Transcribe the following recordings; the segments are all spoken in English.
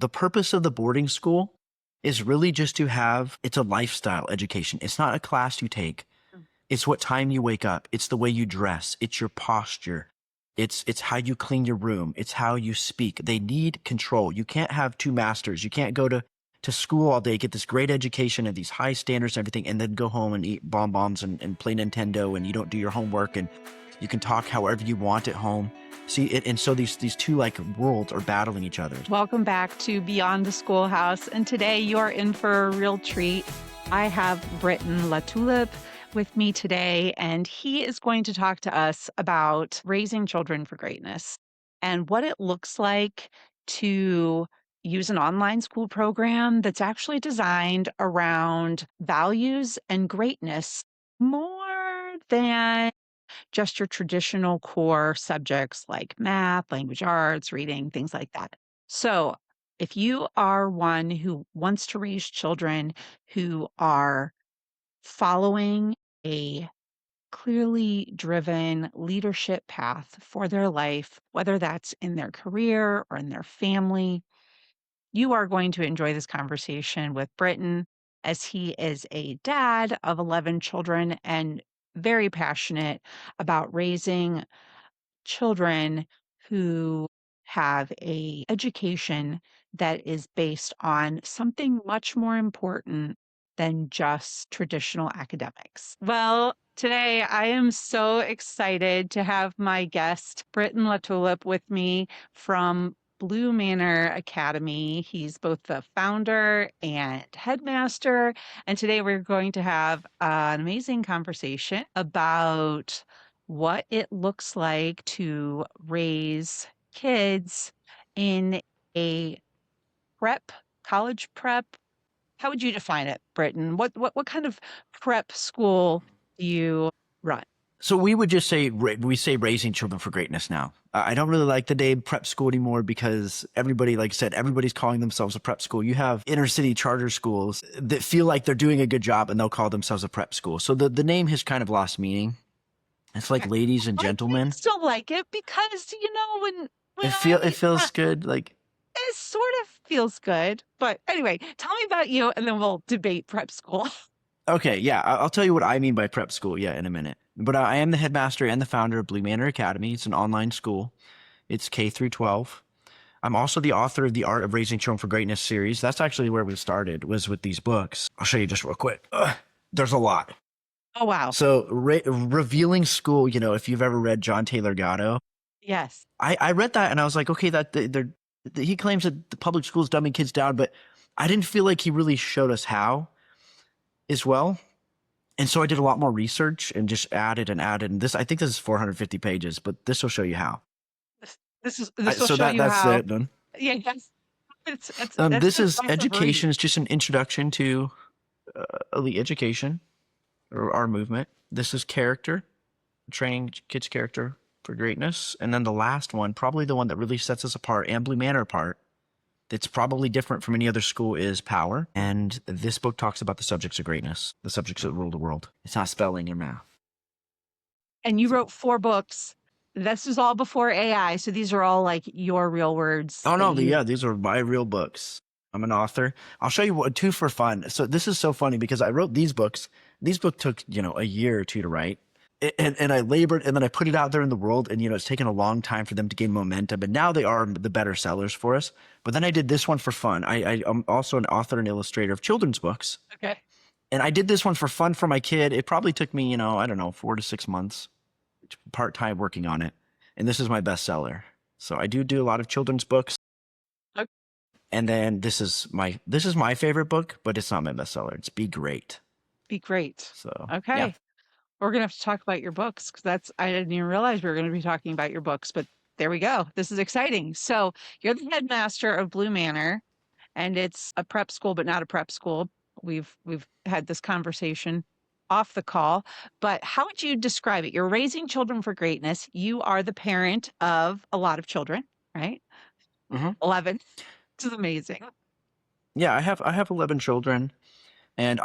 The purpose of the boarding school is really just to have, it's a lifestyle education. It's not a class you take. It's what time you wake up. It's the way you dress. It's your posture. It's how you clean your room. It's how you speak. They need control. You can't have two masters. You can't go to school all day, get this great education and these high standards and everything, and then go home and eat bonbons and play Nintendo, and you don't do your homework, and you can talk however you want at home. See it, and so these two like worlds are battling each other. Welcome back to Beyond the Schoolhouse, and today you're in for a real treat. I have Britton LaTulippe with me today, and he is going to talk to us about raising children for greatness and what it looks like to use an online school program that's actually designed around values and greatness more than just your traditional core subjects like math, language arts, reading, things like that. So if you are one who wants to raise children who are following a clearly driven leadership path for their life, whether that's in their career or in their family, you are going to enjoy this conversation with Britton, as he is a dad of 11 children and very passionate about raising children who have a education that is based on something much more important than just traditional academics. Well, today I am so excited to have my guest, Britton LaTulippe, with me from Blue Manor Academy. He's both the founder and headmaster. And today we're going to have an amazing conversation about what it looks like to raise kids in a prep, college prep. How would you define it, Britton? What kind of prep school do you run? So we would just say, we say raising children for greatness now. I don't really like the name prep school anymore because everybody, like I said, everybody's calling themselves a prep school. You have inner city charter schools that feel like they're doing a good job and they'll call themselves a prep school. So the name has kind of lost meaning. It's like ladies and I gentlemen. still like it because, when It feels good. Like, it sort of feels good. But anyway, tell me about you and then we'll debate prep school. okay, yeah, I'll tell you what I mean by prep school, yeah, in a minute. But I am the headmaster and the founder of Blue Manor Academy. It's an online school. It's K through 12. I'm also the author of the Art of Raising Children for Greatness series. That's actually where we started, was with these books. I'll show you just real quick. There's a lot. Oh, wow. So Revealing School, if you've ever read John Taylor Gatto. Yes. I read that and I was like, okay, he claims that the public school is dumbing kids down, but I didn't feel like he really showed us how as well. And so I did a lot more research and just added. And this, I think this is 450 pages, but this will show you how. This will show you that's how. it done. Yeah, yes. This is education. It's just an introduction to elite education, or our movement. This is character, training kids' character for greatness. And then the last one, probably the one that really sets us apart and Blue Manor apart, that's probably different from any other school, is power. And this book talks about the subjects of greatness, the subjects that rule the world. It's not spelling or math. And you wrote 4 books. This is all before AI. So these are all like your real words. Oh, no. Yeah, these are my real books. I'm an author. I'll show you two for fun. So this is so funny because I wrote these books. These books took, a year or two to write. And I labored, and then I put it out there in the world, and it's taken a long time for them to gain momentum, and now they are the better sellers for us. But then I did this one for fun. I'm also an author and illustrator of children's books. Okay. And I did this one for fun for my kid. It probably took me, 4 to 6 months, part-time working on it. And this is my bestseller. So I do a lot of children's books. Okay. And then this is my favorite book, but it's not my bestseller. It's Be Great. Be Great. So okay. Yeah. We're going to have to talk about your books because I didn't even realize we were going to be talking about your books, but there we go. This is exciting. So you're the headmaster of Blue Manor, and it's a prep school, but not a prep school. We've had this conversation off the call, but how would you describe it? You're raising children for greatness. You are the parent of a lot of children, right? Mm-hmm. 11. This is amazing. Yeah, I have 11 children, and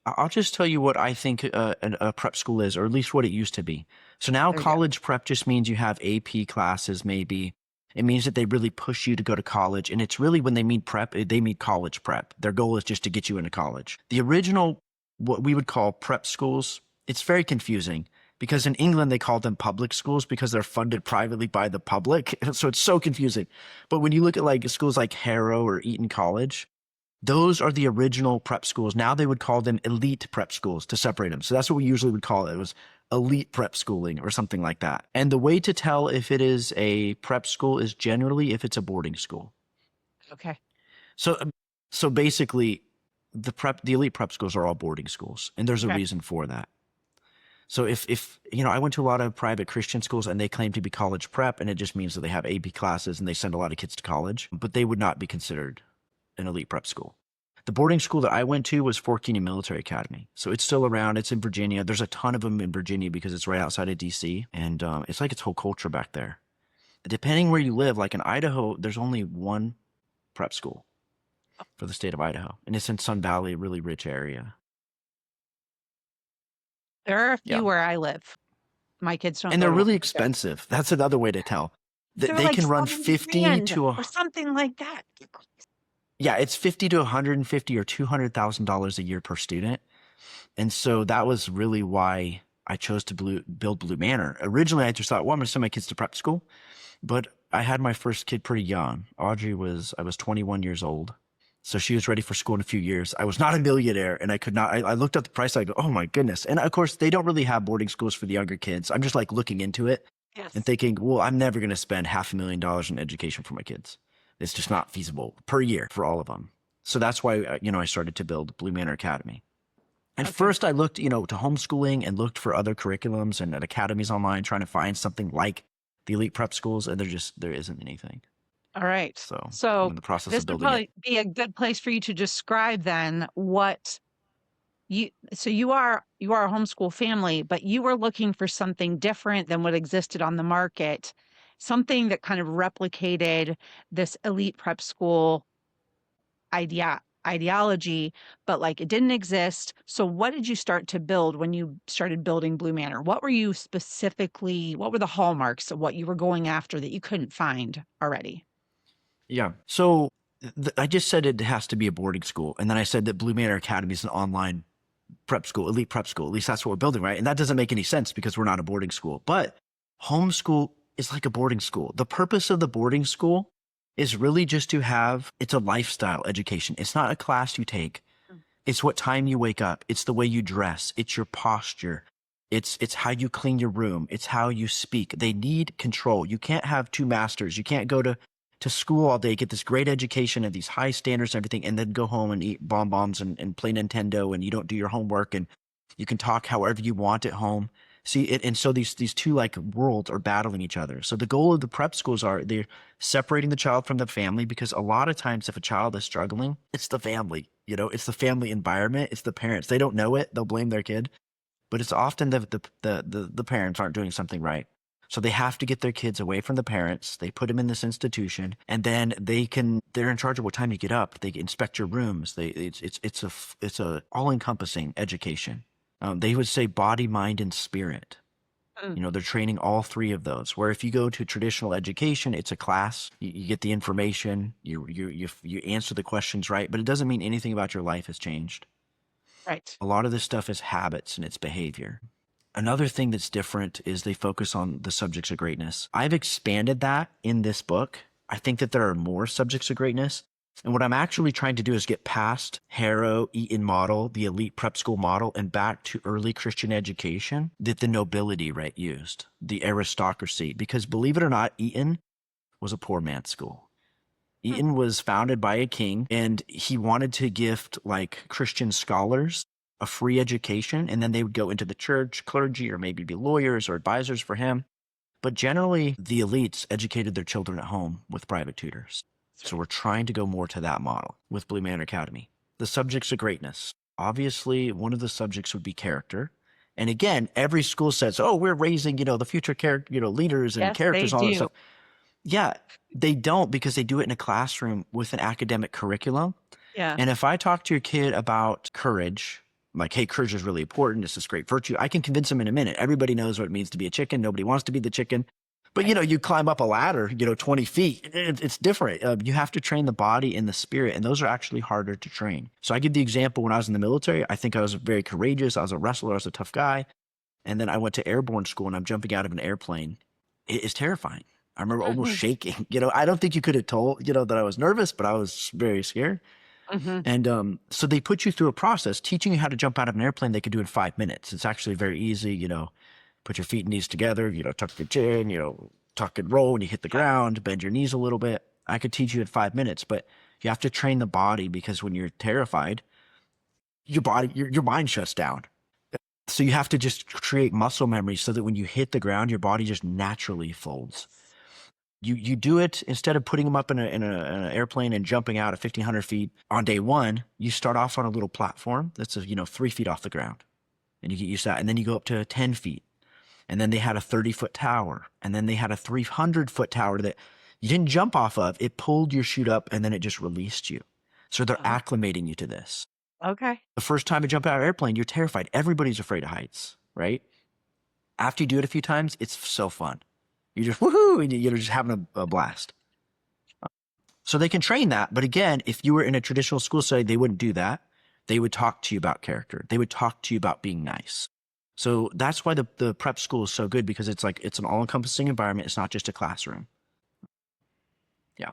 I'll just tell you what I think a prep school is, or at least what it used to be. So now college prep just means you have AP classes, maybe It means that they really push you to go to college. And it's really when they mean prep, they mean college prep. Their goal is just to get you into college. The original, what we would call prep schools, it's very confusing because in England, they call them public schools because they're funded privately by the public. So it's so confusing. But when you look at like schools like Harrow or Eton College, those are the original prep schools. Now they would call them elite prep schools to separate them. So that's what we usually would call it. It was elite prep schooling or something like that. And the way to tell if it is a prep school is generally if it's a boarding school. Okay. So basically the elite prep schools are all boarding schools, and there's a Okay. reason for that. So if I went to a lot of private Christian schools and they claim to be college prep, and it just means that they have AP classes and they send a lot of kids to college, but they would not be considered an elite prep school. The boarding school that I went to was Fort Keene Military Academy. So it's still around. It's in Virginia. There's a ton of them in Virginia because it's right outside of DC. And it's like its whole culture back there. Depending where you live, like in Idaho, there's only one prep school for the state of Idaho. And it's in Sun Valley, a really rich area. There are a few Yeah. where I live. My kids don't And go they're to really one. expensive. That's another way to tell. They're They like can run 7 50 grand to or something like that. yeah, it's 50 to 150 or $200,000 a year per student. And so that was really why I chose to build Blue Manor. Originally, I just thought, well, I'm going to send my kids to prep school. But I had my first kid pretty young. I was 21 years old. So she was ready for school in a few years. I was not a millionaire, and I could not. I looked at the price. I go, oh my goodness. And of course, they don't really have boarding schools for the younger kids. I'm just like looking into it Yes. and thinking, well, I'm never going to spend $500,000 in education for my kids. It's just not feasible per year for all of them. So that's why, I started to build Blue Manor Academy. And Okay. first I looked, to homeschooling and looked for other curriculums and at academies online, trying to find something like the elite prep schools. And there isn't anything. All right. So I'm in the process this of would building it. probably be a good place for you to describe then what you are a homeschool family, but you were looking for something different than what existed on the market, something that kind of replicated this elite prep school ideology, but like it didn't exist. So what did you start to build when you started building Blue Manor? What were the hallmarks of what you were going after that you couldn't find already? Yeah. So I just said it has to be a boarding school. And then I said that Blue Manor Academy is an online prep school, elite prep school. At least that's what we're building, right? And that doesn't make any sense because we're not a boarding school. But homeschool is like a boarding school. The purpose of the boarding school is really just to it's a lifestyle education. It's not a class you take. It's what time you wake up. It's the way you dress. It's your posture. It's how you clean your room. It's how you speak. They need control. You can't have two masters. You can't go to school all day, get this great education and these high standards and everything, and then go home and eat bonbons and play Nintendo, and you don't do your homework, and you can talk however you want at home. See, and so these two like worlds are battling each other. So the goal of the prep schools they're separating the child from the family, because a lot of times if a child is struggling, it's the family, it's the family environment, it's the parents. They don't know it. They'll blame their kid, but it's often the parents aren't doing something right. So they have to get their kids away from the parents. They put them in this institution, and then they're in charge of what time you get up. They inspect your rooms. It's a all-encompassing education. They would say body, mind, and spirit. They're training all three of those. Where if you go to traditional education, it's a class. You get the information. You answer the questions right, but it doesn't mean anything about your life has changed. Right. A lot of this stuff is habits and it's behavior. Another thing that's different is they focus on the subjects of greatness. I've expanded that in this book. I think that there are more subjects of greatness. And what I'm actually trying to do is get past Harrow, Eton model, the elite prep school model, and back to early Christian education that the nobility, used, the aristocracy. Because believe it or not, Eton was a poor man's school. Eton was founded by a king, and he wanted to gift Christian scholars a free education, and then they would go into the church, clergy, or maybe be lawyers or advisors for him. But generally, the elites educated their children at home with private tutors. So we're trying to go more to that model with Blue Manor Academy. The subjects of greatness. Obviously, one of the subjects would be character. And again, every school says, oh, we're raising, the future leaders and characters, all that stuff. Yeah, they don't, because they do it in a classroom with an academic curriculum. Yeah. And if I talk to your kid about courage, like, hey, courage is really important, it's this great virtue, I can convince them in a minute. Everybody knows what it means to be a chicken. Nobody wants to be the chicken. But Right. you climb up a ladder, 20 feet. It's different. You have to train the body and the spirit, and those are actually harder to train. So I give the example when I was in the military. I think I was very courageous. I was a wrestler. I was a tough guy. And then I went to airborne school, and I'm jumping out of an airplane. It is terrifying. I remember almost Mhm. shaking. I don't think you could have told, that I was nervous, but I was very scared. Mhm. And so they put you through a process teaching you how to jump out of an airplane. They could do in 5 minutes. It's actually very easy. Put your feet and knees together, tuck your chin, tuck and roll when you hit the Yeah. ground, bend your knees a little bit. I could teach you in 5 minutes, but you have to train the body because when you're terrified, your mind shuts down. So you have to just create muscle memory so that when you hit the ground, your body just naturally folds. Yes. You do it instead of putting them up in an airplane and jumping out at 1,500 feet on day one. You start off on a little platform that's 3 feet off the ground, and you get used to that. And then you go up to 10 feet, and then they had a 30-foot tower, and then they had a 300-foot tower that you didn't jump off of. It pulled your chute up, and then it just released you. So they're Uh-huh. acclimating you to this. Okay. The first time you jump out of an airplane, you're terrified. Everybody's afraid of heights, right? After you do it a few times, it's so fun. You just woohoo, and you're just having a blast. So they can train that. But again, if you were in a traditional school setting, they wouldn't do that. They would talk to you about character. They would talk to you about being nice. So that's why the prep school is so good, because it's an all-encompassing environment. It's not just a classroom. Yeah.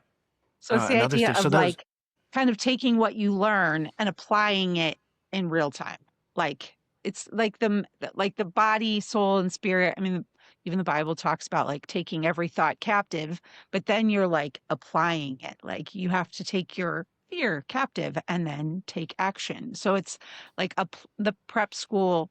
So it's the Another idea thing. So of those, like kind of taking what you learn and applying it in real time. Like it's like the body, soul, and spirit. I mean, even the Bible talks about like taking every thought captive, but then you're like applying it. Like you have to take your fear captive and then take action. So it's like the prep school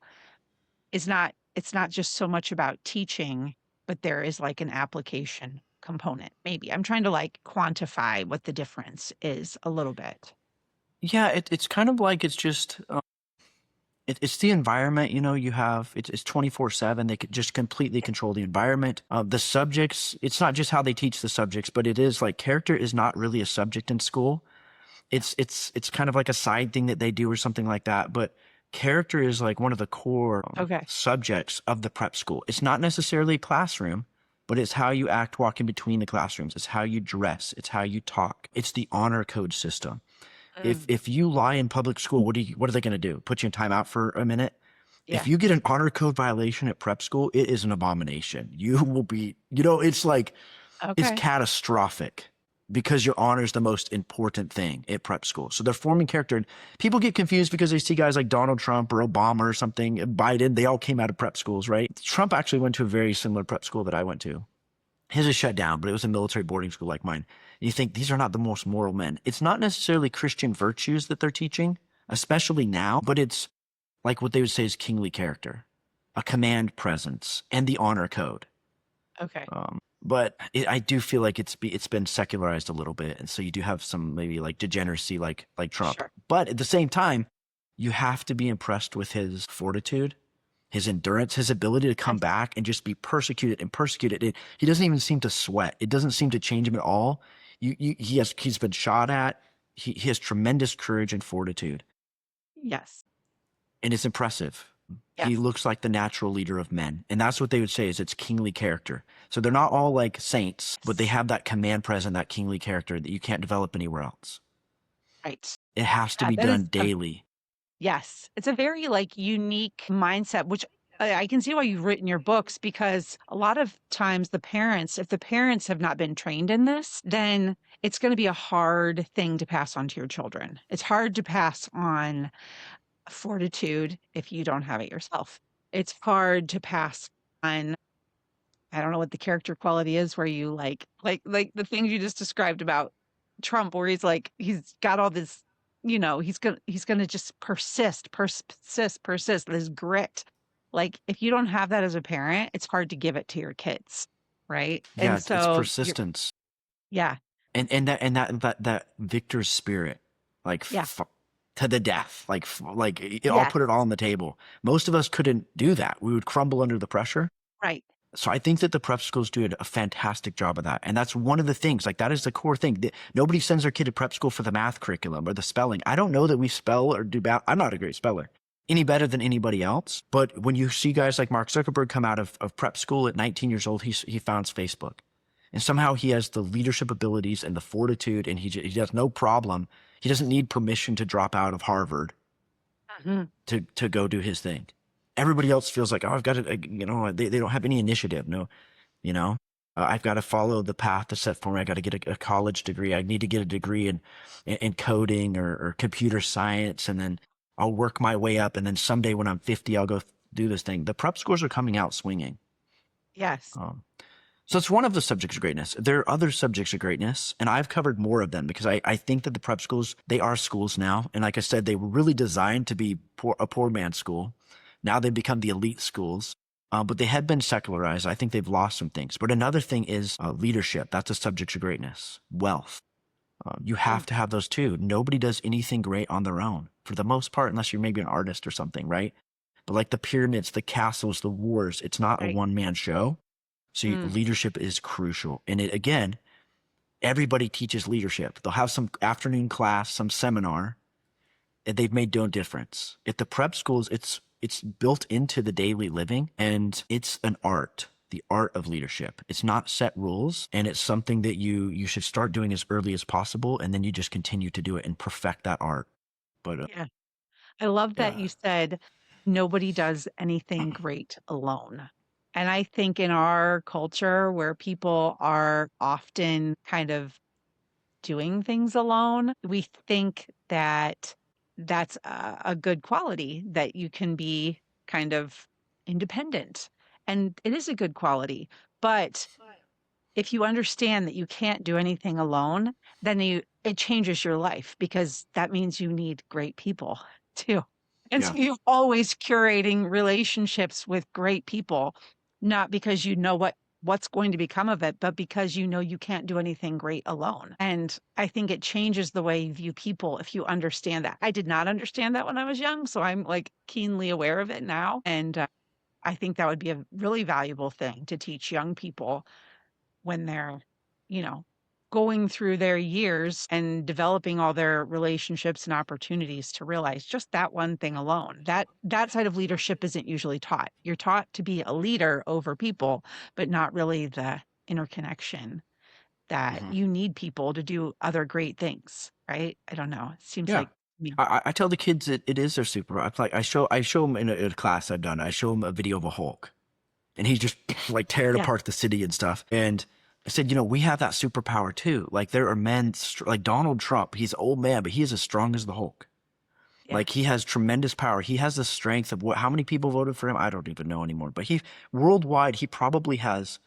is not it's not just so much about teaching, but there is like an application component. Maybe I'm trying to like quantify what the difference is a little bit. yeah, it's kind of like it's just it's the environment. You have it's 24/7. They could just completely control the environment. The subjects. It's not just how they teach the subjects, but it is like character is not really a subject in school. Yeah. It's kind of like a side thing that they do or something like that. But character is like one of the core Okay. subjects of the prep school. It's not necessarily a classroom, but it's how you act walking between the classrooms. It's how you dress. It's how you talk. It's the honor code system. If Mm, if you lie in public school, what are they going to do? Put you in timeout for a minute? If yeah. you get an honor code violation at prep school, it is an abomination. You will be, it's like it's Okay. catastrophic because your honor is the most important thing at prep school. So they're forming character. And people get confused because they see guys like Donald Trump or Obama or something, Biden. They all came out of prep schools, right? Trump actually went to a very similar prep school that I went to. His is shut down, but it was a military boarding school like mine. And you think these are not the most moral men. It's not necessarily Christian virtues that they're teaching, especially now, but it's like what they would say is kingly character, a command presence, and the honor code. Okay. But I do feel like it's been secularized a little bit, and so you do have some maybe like degeneracy, like Trump. Sure. But at the same time, you have to be impressed with his fortitude, his endurance, his ability to come Yes. back and just be persecuted and persecuted. He doesn't even seem to sweat. It doesn't seem to change him at all. He's been shot at. He has tremendous courage and fortitude, Yes. and it's impressive. He Yes. looks like the natural leader of men. And that's what they would say is it's kingly character. So they're not all like saints, but they Yes. have that command present, that kingly character that you can't develop anywhere else. Right. It has to Yeah, be that is done a daily. yes. It's a very like unique mindset, which I can see why you've written your books because a lot of times the parents, if the parents have not been trained in this, then it's going to be a hard thing to pass on to your children. It's hard to pass on fortitude if you don't have it yourself. It's hard to pass on I don't know what the character quality is where you like the things you just described about Trump where he's like he's got all this he's gonna just persist this grit. Like if you don't have that as a parent, it's hard to give it to your kids, right? Yeah, And it's so you're persistence. yeah, And that victor's spirit, like yeah, to the death, I'll yes, put it all on the table. Most of us couldn't do that. We would crumble under the pressure. right. So I think that the prep schools do a fantastic job of that. And that's one of the things, like that is the core thing. Nobody sends their kid to prep school for the math curriculum or the spelling. I don't know that we spell or do math. I'm not a great speller. any better than anybody else. But when you see guys like Mark Zuckerberg come out of prep school at 19 years old, he founds Facebook. And somehow he has the leadership abilities and the fortitude, and he has no problem. He doesn't need permission to drop out of Harvard Mhm. to go do his thing. Everybody else feels like, oh, I've got to, they don't have any initiative. No, I've got to follow the path that's set for me. I got to get a college degree. I need to get a degree in coding or computer science, and then I'll work my way up. And then someday when I'm 50, I'll go do this thing. The prep scores are coming out swinging. Yes. So it's one of the subjects of greatness. There are other subjects of greatness, and I've covered more of them because I think that the prep schools, they are schools now. And like I said, they were really designed to be a poor man's school. Now they've become the elite schools, but they had been secularized. I think they've lost some things. But another thing is leadership. That's a subject of greatness. Wealth. You have to have those too. Nobody does anything great on their own for the most part, unless you're maybe an artist or something, right? But like the pyramids, the castles, the wars, it's not a Right. one-man show. So leadership is crucial. And it, again, everybody teaches leadership. They'll have some afternoon class, some seminar, and they've made no difference. At the prep schools, it's built into the daily living, and it's an art, the art of leadership. It's not set rules, and it's something that you should start doing as early as possible, and then you just continue to do it and perfect that art. But Yeah. I love that yeah, you said nobody does anything great alone. And I think in our culture where people are often kind of doing things alone, we think that that's a good quality, that you can be kind of independent. And it is a good quality. But if you understand that you can't do anything alone, then it changes your life because that means you need great people too. And so yeah, you're always curating relationships with great people, not because you know what's going to become of it, but because you know you can't do anything great alone. And I think it changes the way you view people if you understand that. I did not understand that when I was young, so I'm like keenly aware of it now. And I think that would be a really valuable thing to teach young people when they're, you know, going through their years and developing all their relationships and opportunities to realize just that one thing alone. That side of leadership isn't usually taught. You're taught to be a leader over people, but not really the interconnection that mhm. you need people to do other great things, right? I don't know. It seems Yeah. like me. I tell the kids that it is their superpower. It's like I show them in a class I've done. I show them a video of a Hulk, and he's just like tearing Yeah. apart the city and stuff. And I said, we have that superpower too. Like there are men like Donald Trump. He's an old man, but he is as strong as the Hulk. Yeah. Like he has tremendous power. He has the strength of how many people voted for him? I don't even know anymore. But worldwide, he probably has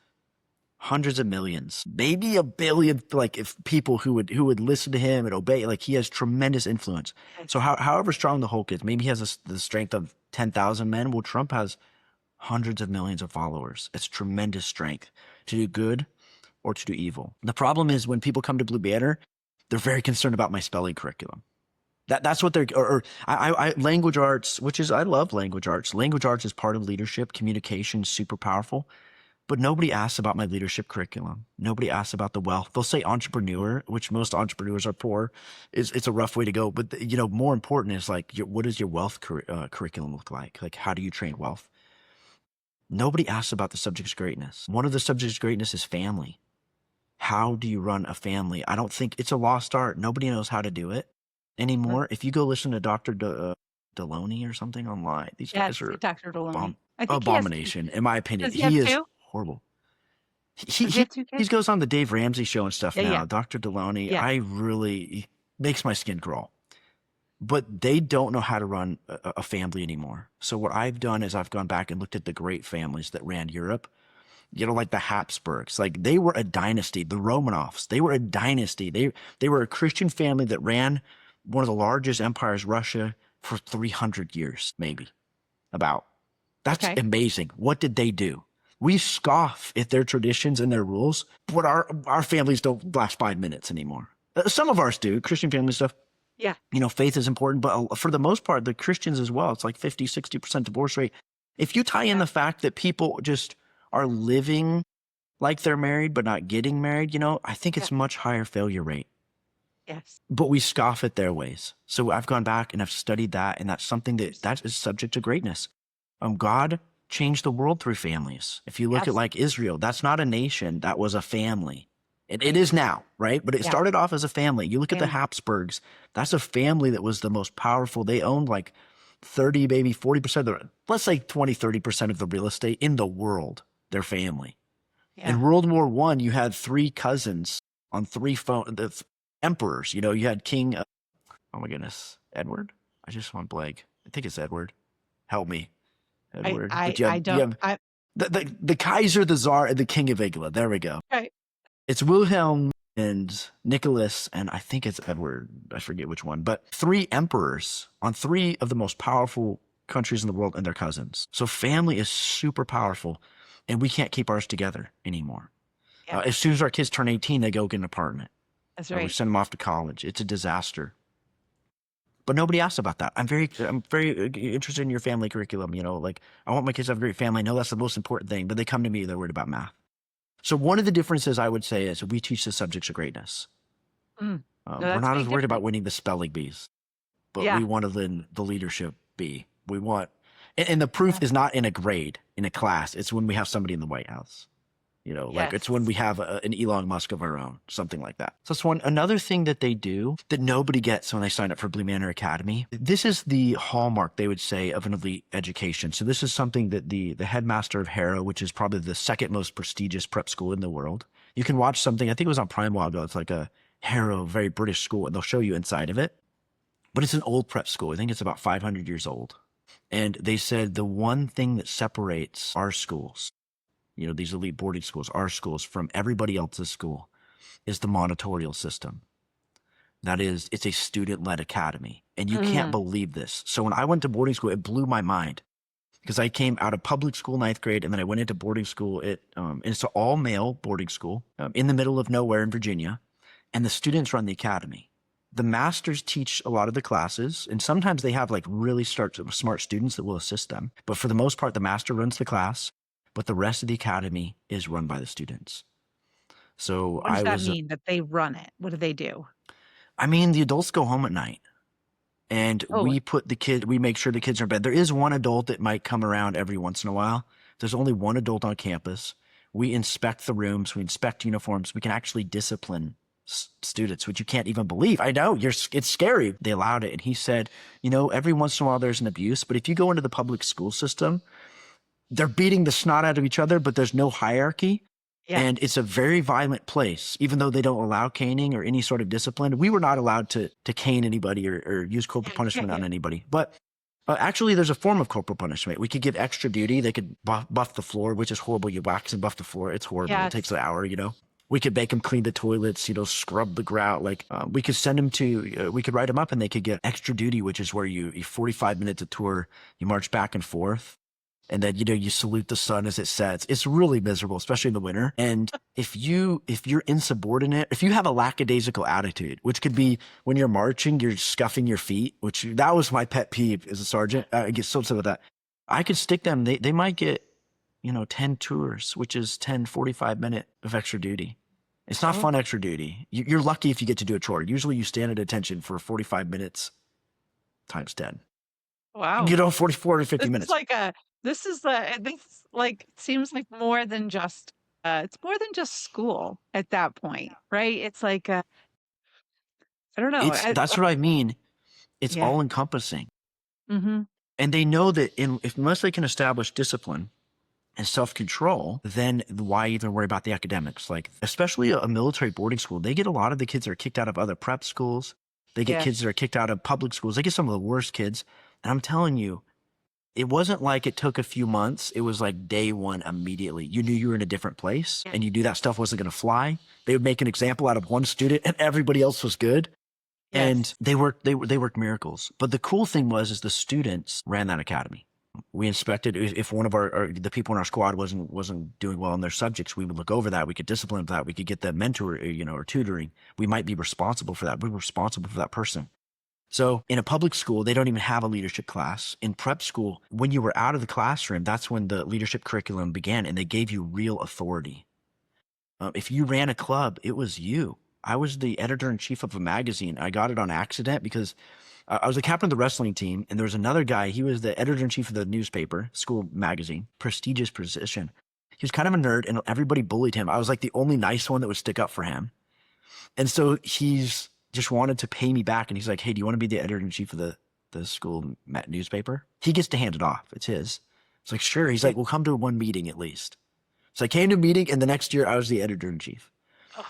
hundreds of millions, maybe a billion, like if people who would listen to him and obey. Like he has tremendous influence. So Yes. however strong the Hulk is, maybe he has the strength of 10,000 men. Well, Trump has hundreds of millions of followers. It's tremendous strength to do good or to do evil. The problem is when people come to Blue Banner, they're very concerned about my spelling curriculum. That's what they're, or language arts, which is, I love language arts. Language arts is part of leadership, communication, super powerful. But nobody asks about my leadership curriculum. Nobody asks about the wealth. They'll say entrepreneur, which most entrepreneurs are poor. It's a rough way to go. But more important is like, what does your wealth curriculum look like? Like, how do you train wealth? Nobody asks about the subject's greatness. One of the subject's greatness is family. How do you run a family? I don't think it's a lost art. Nobody knows how to do it Mhm. anymore. If you go listen to Dr. Deloney or something online, these guys Yes, are Dr. Deloney. bomb I think he has two. abomination, in my opinion. Does he have He is two? horrible. Does he have two He kids? goes on the Dave Ramsey show and stuff Yeah, yeah, now. Dr. Deloney, yeah. he makes my skin crawl. But they don't know how to run a family anymore. So what I've done is I've gone back and looked at the great families that ran Europe. Like the Habsburgs, like they were a dynasty. The Romanovs, they were a dynasty. They were a Christian family that ran one of the largest empires, Russia, for 300 years, maybe. About. That's Okay. amazing. What did they do? We scoff at their traditions and their rules, but our families don't last 5 minutes anymore. Some of ours do. Christian family stuff, Yeah. faith is important, but for the most part, the Christians as well, it's like 50, 60% divorce rate. If you tie in Yeah. the fact that people just are living like they're married but not getting married, I think Yeah. it's much higher failure rate. Yes. but we scoff at their ways. So I've gone back and I've studied that, and that's something that is subject to greatness. God changed the world through families. If you look at Yes. like Israel, that's not a nation, that was a family. It Right. is now, right? But it Yeah. started off as a family. You look at the Family. Habsburgs, that's a family that was the most powerful. They owned like 30, maybe 40% of the, let's say 20, 30% of the real estate in the world, their family. Yeah. In World War I, you had three cousins on the emperors. You know, you had King, oh my goodness, Edward? I just want blank. I think it's Edward. Help me, I Edward. I But I you don't have I the Kaiser, the Tsar, and the King of England. There we go. right. It's Wilhelm and Nicholas, and I think it's Edward. I forget which one. But three emperors on three of the most powerful countries in the world and their cousins. So family is super powerful, and we can't keep ours together anymore. Yeah. As soon as our kids turn 18, they go get an apartment. That's We right. send them off to college. It's a disaster. But nobody asks about that. I'm very interested in your family curriculum. You know, like I want my kids to have a great family. I know that's the most important thing, but they come to me, they're worried about math. So one of the differences I would say is we teach the subjects of greatness. Mm. No, We're that's not as big worried about difference. winning the spelling bees, but Yeah. we want to win the leadership bee. We want, and the proof Yeah. is not in a grade, in a class. It's when we have somebody in the White House. You know, like it's when Yes. we have an Elon Musk of our own, something like that. So that's one. Another thing that they do that nobody gets when they sign up for Blue Manor Academy. This is the hallmark, they would say, of an elite education. So this is something that the headmaster of Harrow, which is probably the second most prestigious prep school in the world. You can watch something. I think it was on Prime a while ago. It's like a Harrow, very British school, and they'll show you inside of it. But it's an old prep school. I think it's about 500 years old. And they said the one thing that separates our schools, you know, these elite boarding schools, our schools, from everybody else's school, is the Monitorial system. That is, it's a student-led academy. And you can't Mm. believe this. So when I went to boarding school, it blew my mind because I came out of public school ninth grade, and then I went into boarding school. And it's an all-male boarding school in the middle of nowhere in Virginia, and the students run the academy. The masters teach a lot of the classes, and sometimes they have like really smart students that will assist them. But for the most part, the master runs the class, but the rest of the academy is run by the students. So What does that mean that they run it? What do they do? I mean, the adults go home at night, and Oh, we make sure the kids are in bed. There is one adult that might come around every once in a while. There's only one adult on campus. We inspect the rooms, we inspect uniforms. We can actually discipline students, which you can't even believe. I know it's scary. They allowed it. And he said, you know, every once in a while there's an abuse, but if you go into the public school system, they're beating the snot out of each other, but there's no hierarchy. yeah. And it's a very violent place, even though they don't allow caning or any sort of discipline. We were not allowed to cane anybody or use corporal punishment on anybody. But actually, there's a form of corporal punishment. We could give extra duty. They could buff the floor, which is horrible. You wax and buff the floor. It's horrible. It takes Yes. an hour, you know. We could make them clean the toilets, you know, scrub the grout. Like we could send them to, we could write them up and they could get extra duty, which is where you 45 minutes a tour, you march back and forth. And then, you know, you salute the sun as it sets. It's really miserable, especially in the winter. And if you're insubordinate, if you have a lackadaisical attitude, which could be when you're marching, you're scuffing your feet, which that was my pet peeve as a sergeant. I get so upset with that. I could stick them. They might get, you know, 10 tours, which is 10, 45-minute of extra duty. It's not Oh, fun extra duty. You're lucky if you get to do a chore. Usually you stand at attention for 45 minutes times 10. wow. You know, 44 to 50 This is minutes. like a this like seems like more than just it's more than just school at that point, right? It's like I don't know. That's what I mean. It's Yeah. all encompassing. Mm-hmm. And they know that unless they can establish discipline and self-control, then why even worry about the academics? Like, especially a military boarding school, they get a lot of the kids that are kicked out of other prep schools. They get kids Yes. that are kicked out of public schools. They get some of the worst kids. And I'm telling you, it wasn't like it took a few months. It was like day one immediately. You knew you were in a different place Yeah. and you knew that stuff wasn't going to fly. They would make an example out of one student and everybody else was good. And Yes. they worked miracles. But the cool thing is the students ran that academy. We inspected if one of the people in our squad wasn't doing well in their subjects, we would look over that. We could discipline that. We could get them mentor, you know, or tutoring. We might be responsible for that. We're responsible for that person. So in a public school, they don't even have a leadership class. In prep school, when you were out of the classroom, that's when the leadership curriculum began, and they gave you real authority. If you ran a club, it was you. I was the editor-in-chief of a magazine. I got it on accident because I was the captain of the wrestling team, and there was another guy. He was the editor-in-chief of the newspaper, school magazine, prestigious position. He was kind of a nerd, and everybody bullied him. I was like the only nice one that would stick up for him. And so he's just wanted to pay me back, and he's like, "Hey, do you want to be the editor-in-chief of the school newspaper?" He gets to hand it off. It's his. It's like, sure. He's Yeah. like, "We'll come to one meeting at least." So I came to a meeting, and the next year I was the editor-in-chief. Oh,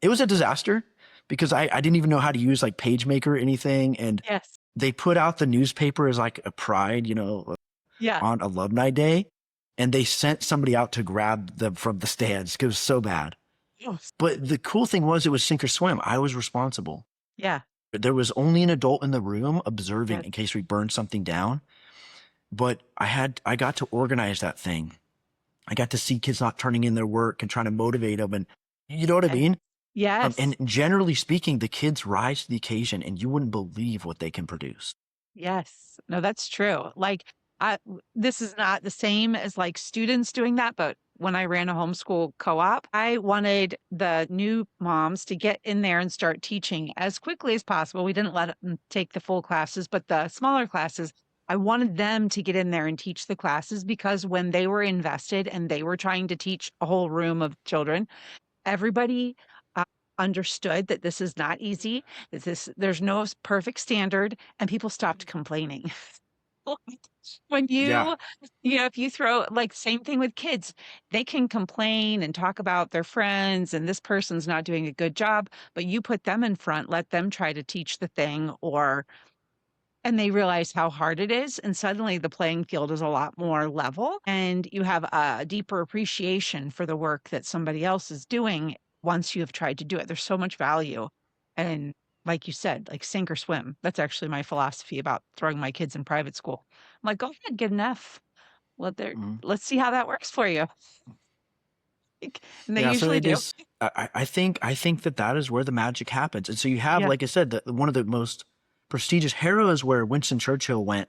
It was a disaster because I didn't even know how to use like PageMaker or anything. And yes. they put out the newspaper as like a pride, Yeah. on alumni day. And they sent somebody out to grab them from the stands because it was so bad. Yes. But the cool thing was it was sink or swim. I was responsible. Yeah. There was only an adult in the room observing Yes. in case we burned something down. But I got to organize that thing. I got to see kids not turning in their work and trying to motivate them. And you know what I mean? Yes. And generally speaking, the kids rise to the occasion and you wouldn't believe what they can produce. Yes. No, that's true. Like, this is not the same as like students doing that, but when I ran a homeschool co-op, I wanted the new moms to get in there and start teaching as quickly as possible. We didn't let them take the full classes, but the smaller classes, I wanted them to get in there and teach the classes because when they were invested and they were trying to teach a whole room of children, everybody uh, understood that this is not easy, that there's no perfect standard, and people stopped complaining. When Yeah. if you throw like same thing with kids, they can complain and talk about their friends and this person's not doing a good job, but you put them in front, let them try to teach the thing and they realize how hard it is. And suddenly the playing field is a lot more level and you have a deeper appreciation for the work that somebody else is doing once you have tried to do it. There's so much value. And like you said, like sink or swim. That's actually my philosophy about throwing my kids in private school. I'm like, go ahead, get an F. Mhm. Let's see how that works for you. And they Yeah. So usually it do. is, I think that is where the magic happens. And so you have, Yeah. like I said, one of the most prestigious heroes where Winston Churchill went.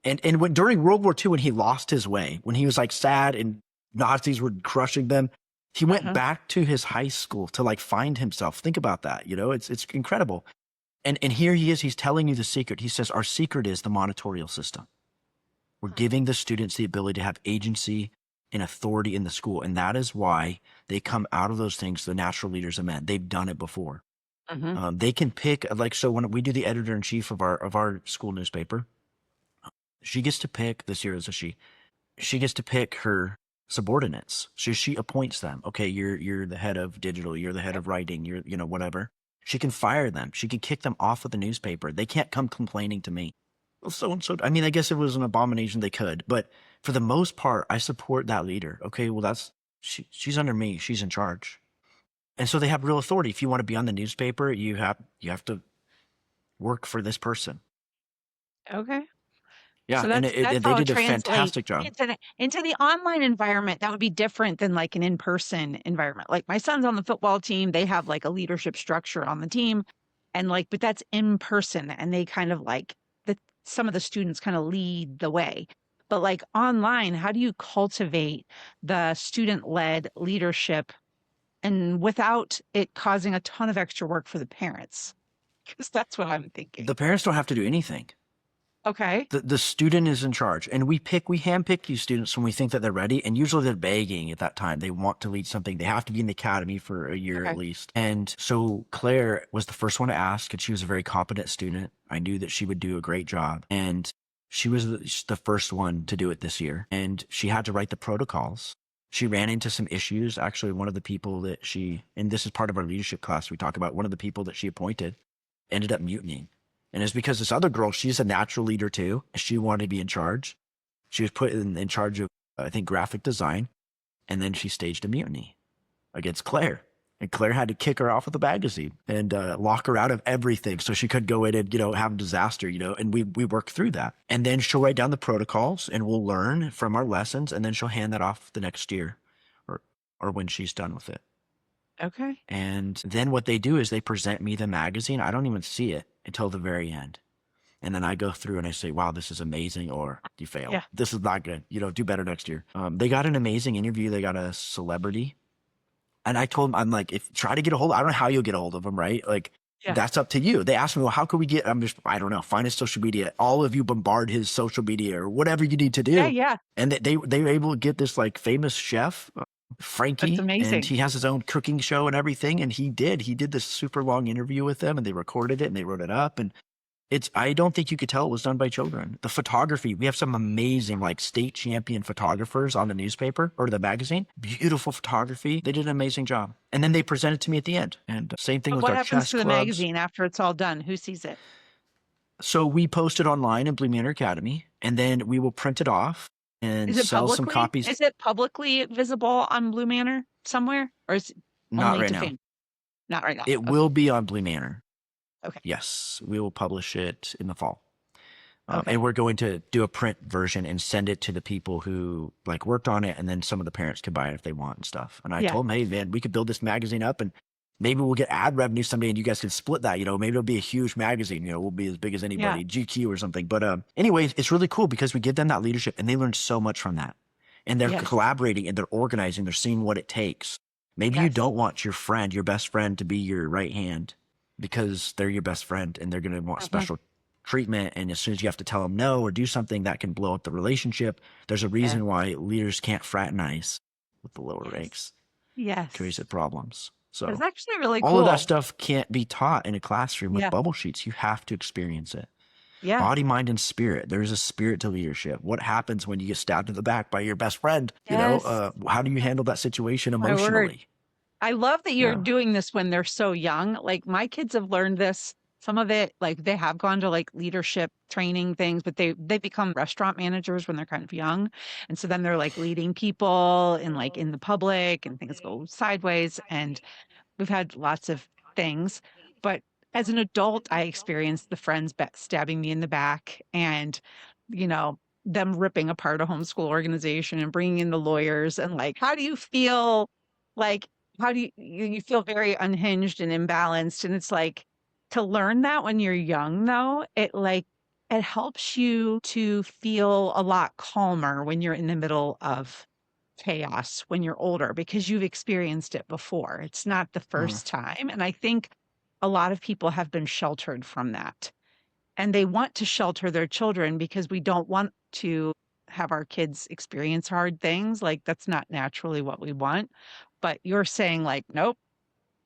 And when during World War II, when he lost his way, when he was like sad and Nazis were crushing them, he went Uh-huh. back to his high school to like find himself. Think about that. It's incredible. And here he is, he's telling you the secret. He says, our secret is the monitorial system. We're giving the students the ability to have agency and authority in the school. And that is why they come out of those things, the natural leaders of men. They've done it before. Uh-huh. They can pick, like, so when we do the editor in chief of our school newspaper, she gets to pick, this year is a she gets to pick her subordinates. So she appoints them. Okay, you're the head of digital, you're the head of writing, you're, whatever. She can fire them. She can kick them off of the newspaper. They can't come complaining to me. Well, so and so. I mean, I guess if it was an abomination, they could. But for the most part, I support that leader. Okay, well, she's under me. She's in charge, and so they have real authority. If you want to be on the newspaper, you have to work for this person. Okay. Yeah, So and that's they how it did a translates fantastic job. into the online environment. That would be different than like an in-person environment. Like my son's on the football team, they have like a leadership structure on the team, and like, but that's in person, and they kind of like some of the students kind of lead the way. But like online, how do you cultivate the student-led leadership and without it causing a ton of extra work for the parents? Because that's what I'm thinking. The parents don't have to do anything. Okay. The student is in charge, and we handpick these students when we think that they're ready, and usually they're begging at that time. They want to lead something. They have to be in the academy for a year Okay. at least. And so Claire was the first one to ask, and she was a very competent student. I knew that she would do a great job, and she was the first one to do it this year, and she had to write the protocols. She ran into some issues. Actually, one of the people that and this is part of our leadership class, we talk about one of the people that she appointed ended up mutinying. And it's because this other girl, she's a natural leader too. She wanted to be in charge. She was put in charge of, I think, graphic design. And then she staged a mutiny against Claire. And Claire had to kick her off of the magazine and lock her out of everything so she could go in and, have a disaster, and we worked through that. And then she'll write down the protocols and we'll learn from our lessons. And then she'll hand that off the next year or when she's done with it. Okay. And then what they do is they present me the magazine. I don't even see it until the very end. And then I go through and I say, wow, this is amazing, or you failed. Yeah. This is not good. Do better next year. They got an amazing interview. They got a celebrity And I told him, I'm like, if try to get a hold, I don't know how you'll get a hold of him, right? Like, Yeah. that's up to you. They asked me, well, how could we get, I don't know, find his social media. All of you bombard his social media or whatever you need to Yeah. do. Yeah. And they were able to get this like famous chef, That's Frankie, and amazing. he has his own cooking show and everything. And he did this super long interview with them and they recorded it and they wrote it up. And I don't think you could tell it was done by children. The photography, we have some amazing, like state champion photographers on the newspaper or the magazine. Beautiful photography. They did an amazing job. And then they present it to me at the end. And same thing But with what our happens chess to the clubs. magazine after it's all done? Who sees it? So we post it online in Blue Manor Academy, and then we will print it off and Is it sell some publicly? copies. Is it publicly visible on Blue Manor somewhere, or is it Not only right to now. fame? Not right now. It Okay. will be on Blue Manor. Okay. Yes, we will publish it in the fall. And Okay. we're going to do a print version and send it to the people who like worked on it, and then some of the parents could buy it if they want and stuff. And I Yeah. told them, hey man, we could build this magazine up, and maybe we'll get ad revenue someday, and you guys can split that. You know, maybe it'll be a huge magazine. You know, we'll be as big as Yeah. anybody, GQ or something. But anyways, it's really cool because we give them that leadership, and they learn so much from that. And they're Yes. collaborating and they're organizing. They're seeing what it takes. Maybe you Yes. don't want your friend, your best friend, to be your right hand because they're your best friend, and they're going to want Mhm. special treatment. And as soon as you have to tell them no or do something that can blow up the relationship, there's a Yes. reason why leaders can't fraternize with the lower Yes. ranks. It Yes. creates problems. It's So actually really all of that cool. stuff can't be taught in a classroom with Yeah. bubble sheets. You have to experience it. Yeah. Body, mind, and spirit. There's a spirit to leadership. What happens when you get stabbed in the back by your best friend? Yes. How do you handle that situation My word. emotionally? I love that you're Yeah. doing this when they're so young. Like my kids have learned this. Some of it, like they have gone to like leadership training things, but they become restaurant managers when they're kind of young. And so then they're like leading people in like in the public and things go sideways. And we've had lots of things, but as an adult, I experienced the friends stabbing me in the back and, you know, them ripping apart a homeschool organization and bringing in the lawyers and like, how do you feel? Like, how do you feel very unhinged and imbalanced? And it's like to learn that when you're young, though, it helps you to feel a lot calmer when you're in the middle of chaos when you're older because you've experienced it before. It's not the Mhm. first time. And I think a lot of people have been sheltered from that. And they want to shelter their children because we don't want to have our kids experience hard things. Like that's not naturally what we want. But you're saying like, nope,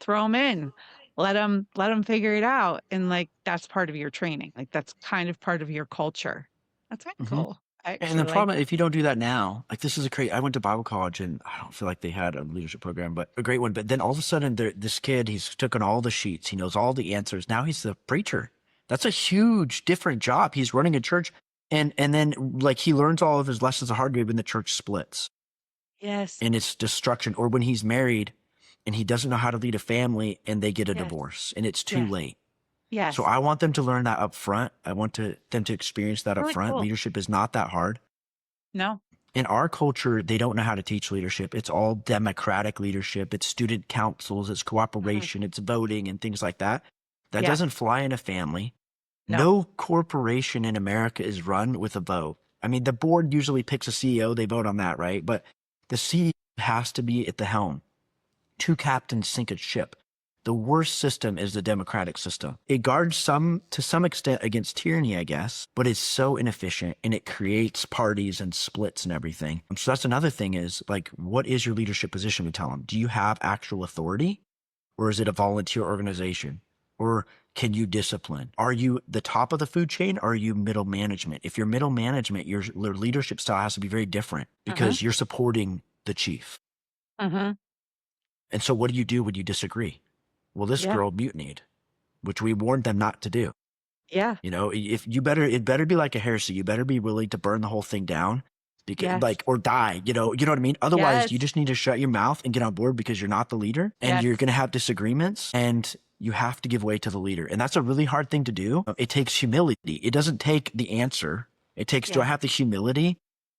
throw them in. Let them figure it out. And like that's part of your training. Like that's kind of part of your culture. That's kind of Mhm. cool. I And actually the like problem, that. if you don't do that now, like this is a great, I went to Bible college and I don't feel like they had a leadership program, but a great one. But then all of a sudden, this kid, he's taken all the sheets. He knows all the answers. Now he's the preacher. That's a huge different job. He's running a church. And then like he learns all of his lessons the hard way when the church splits Yes. and it's destruction, or when he's married and he doesn't know how to lead a family and they get a Yes. divorce and it's too Yes. late. So Yes. I want them to learn that up front. I want them to experience that up Really front. cool. Leadership is not that hard. No. In our culture, they don't know how to teach leadership. It's all democratic leadership. It's student councils, it's Mhm. cooperation, it's voting and things like that. That Yeah. doesn't fly in a family. No. No corporation in America is run with a vote. I mean, the board usually picks a CEO, they vote on that, right? But the CEO has to be at the helm. Two captains sink a ship. The worst system is the democratic system. It guards to some extent against tyranny, I guess, but it's so inefficient and it creates parties and splits and everything. So that's another thing is like, what is your leadership position? We tell them, do you have actual authority or is it a volunteer organization? Or can you discipline? Are you the top of the food chain or are you middle management? If you're middle management, your leadership style has to be very different Mhm. because you're supporting the chief. Mhm. And so what do you do when you disagree? Well, this Yeah. girl mutinied, which we warned them not to do. Yeah. You know, if you better, it better be like a heresy. You better be willing to burn the whole thing down, because Yes. like or die. You know what I mean. Otherwise, you Yes. just need to shut your mouth and get on board because you're not the leader, and Yes. you're going to have disagreements, and you have to give way to the leader, and that's a really hard thing to do. It takes humility. It doesn't take the answer. It takes, do I Yeah. have the humility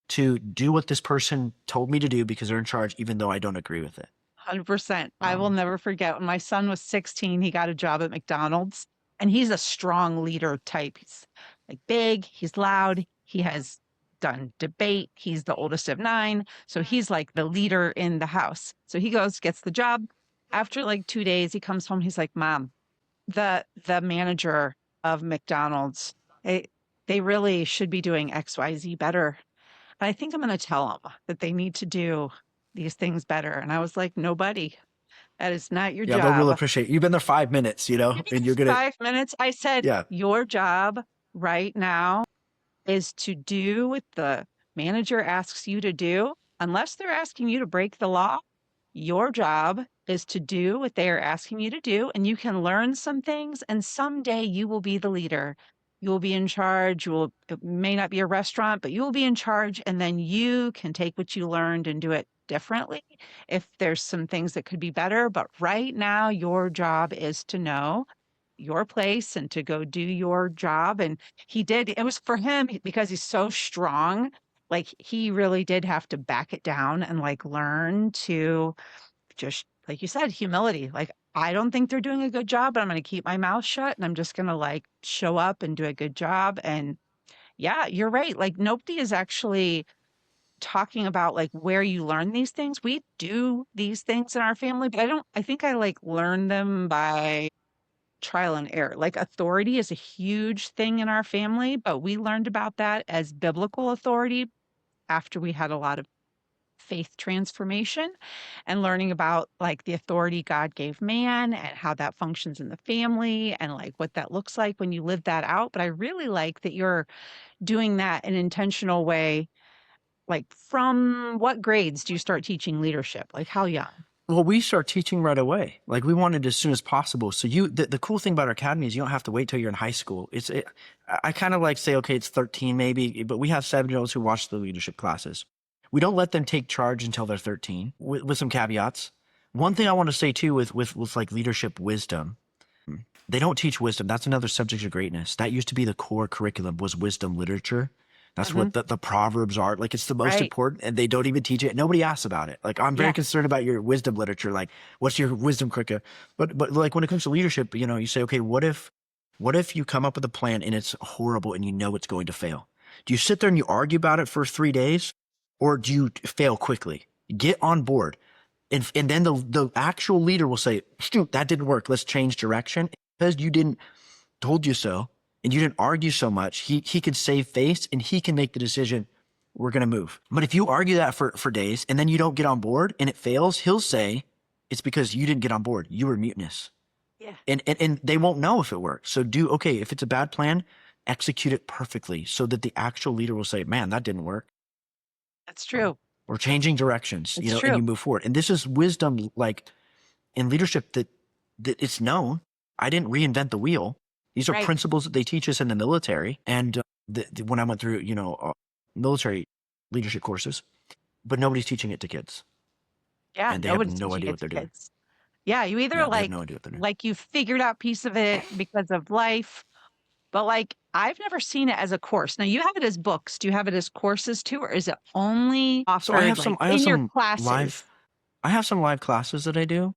to do what this person told me to do because they're in charge, even though I don't agree with it. 100%. I will Um, never forget when my son was 16, he got a job at McDonald's and he's a strong leader type. He's like big, he's loud, he has done debate. He's the oldest of nine. So he's like the leader in the house. So he goes, gets the job. After like 2 days, he comes home. He's like, Mom, the manager of McDonald's, they they really should be doing XYZ better. And I think I'm going to tell them that they need to do these things better. And I was like, nobody, that is not your Yeah, they'll really job. appreciate it. You've been there 5 minutes, Give me and you're gonna, 5 minutes. I said, yeah. your job right now is to do what the manager asks you to do. Unless they're asking you to break the law, your job is to do what they are asking you to do, and you can learn some things, and someday you will be the leader. You will be in charge. It may not be a restaurant, but you will be in charge, and then you can take what you learned and do it differently if there's some things that could be better. But right now, your job is to know your place and to go do your job. And he did. It was for him because he's so strong. Like he really did have to back it down and like learn to just, like you said, humility. Like, I don't think they're doing a good job, but I'm going to keep my mouth shut and I'm just going to like show up and do a good job. And yeah, you're right. Like, nobody is actually talking about like where you learn these things. We do these things in our family, but I think I like learn them by trial and error. Like authority is a huge thing in our family, but we learned about that as biblical authority after we had a lot of faith transformation and learning about like the authority God gave man and how that functions in the family and like what that looks like when you live that out. But I really like that you're doing that in an intentional way. Like, from what grades do you start teaching leadership? Like, how young? Well, we start teaching right away. Like we wanted as soon as possible. So the cool thing about our academy is you don't have to wait till you're in high school. I kind of like say, okay, it's 13 maybe, but we have 7-year-olds who watch the leadership classes. We don't let them take charge until they're 13 with some caveats. One thing I want to say too with like leadership wisdom, they don't teach wisdom. That's another subject of greatness. That used to be the core curriculum was wisdom literature. That's Hmm. what the proverbs are. Like it's the most Right. important and they don't even teach it. Nobody asks about it. Like I'm very Yeah. concerned about your wisdom literature. Like what's your wisdom curriculum? But like when it comes to leadership, you say, okay, what if you come up with a plan and it's horrible and you know it's going to fail? Do you sit there and you argue about it for 3 days or do you fail quickly? Get on board. And then the actual leader will say, shoot, that didn't work. Let's change direction. Because you didn't told you so and you didn't argue so much, he could save face and he can make the decision, we're going to move. But if you argue that for days and then you don't get on board and it fails, he'll say it's because you didn't get on board. You were mutinous. Yeah. And they won't know if it works. So okay, if it's a bad plan, execute it perfectly so that the actual leader will say, man, that didn't work. That's true. We're changing directions, It's and true. you move forward. And this is wisdom, like in leadership that it's known. I didn't reinvent the wheel. These are Right. principles that they teach us in the military. And when I went through, military leadership courses, but nobody's teaching it to kids Yeah. and they have Nobody's no teaching idea it what to they're doing. kids. Yeah. You either Yeah, they have no idea what they're doing. like you figured out piece of it because of life, but like I've never seen it as a course. Now you have it as books. Do you have it as courses too, or is it only So I offered have like some, I have in your some classes? live, I have some live classes that I do.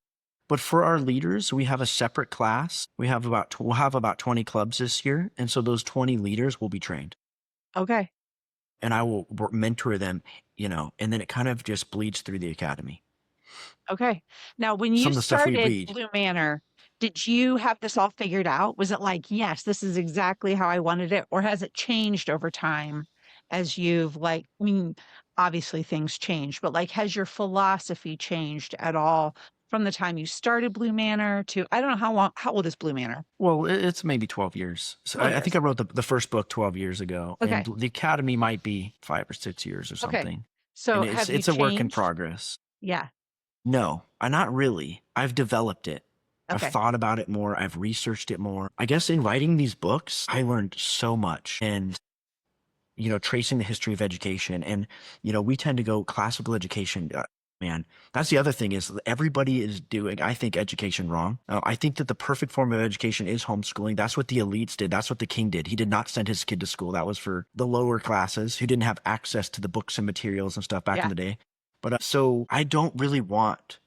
But for our leaders, we have a separate class. We'll have about 20 clubs this year, and so those 20 leaders will be trained, Okay. and I will mentor them, and then it kind of just bleeds through the academy. Okay. Now, when Some you of the stuff we started read. Blue Manor, did you have this all figured out? Was it like, yes, this is exactly how I wanted it, or has it changed over time as you've like, I mean, obviously things change, but like, has your philosophy changed at all from the time you started Blue Manor to, I don't know how old is Blue Manor? Well, it's maybe 12 years. So 12 I think years. I wrote the first book 12 years ago, and Okay. the academy might be 5 or 6 years or Okay. something. So And have you it's a work in changed? progress. Yeah. No, I not really. I've developed it. I've Okay. thought about it more. I've researched it more. I guess in writing these books, I learned so much. And tracing the history of education. And, we tend to go classical education. Man, that's the other thing is everybody is doing, I think, education wrong. I think that the perfect form of education is homeschooling. That's what the elites did. That's what the king did. He did not send his kid to school. That was for the lower classes who didn't have access to the books and materials and stuff back in Yeah. the day. But so I don't really want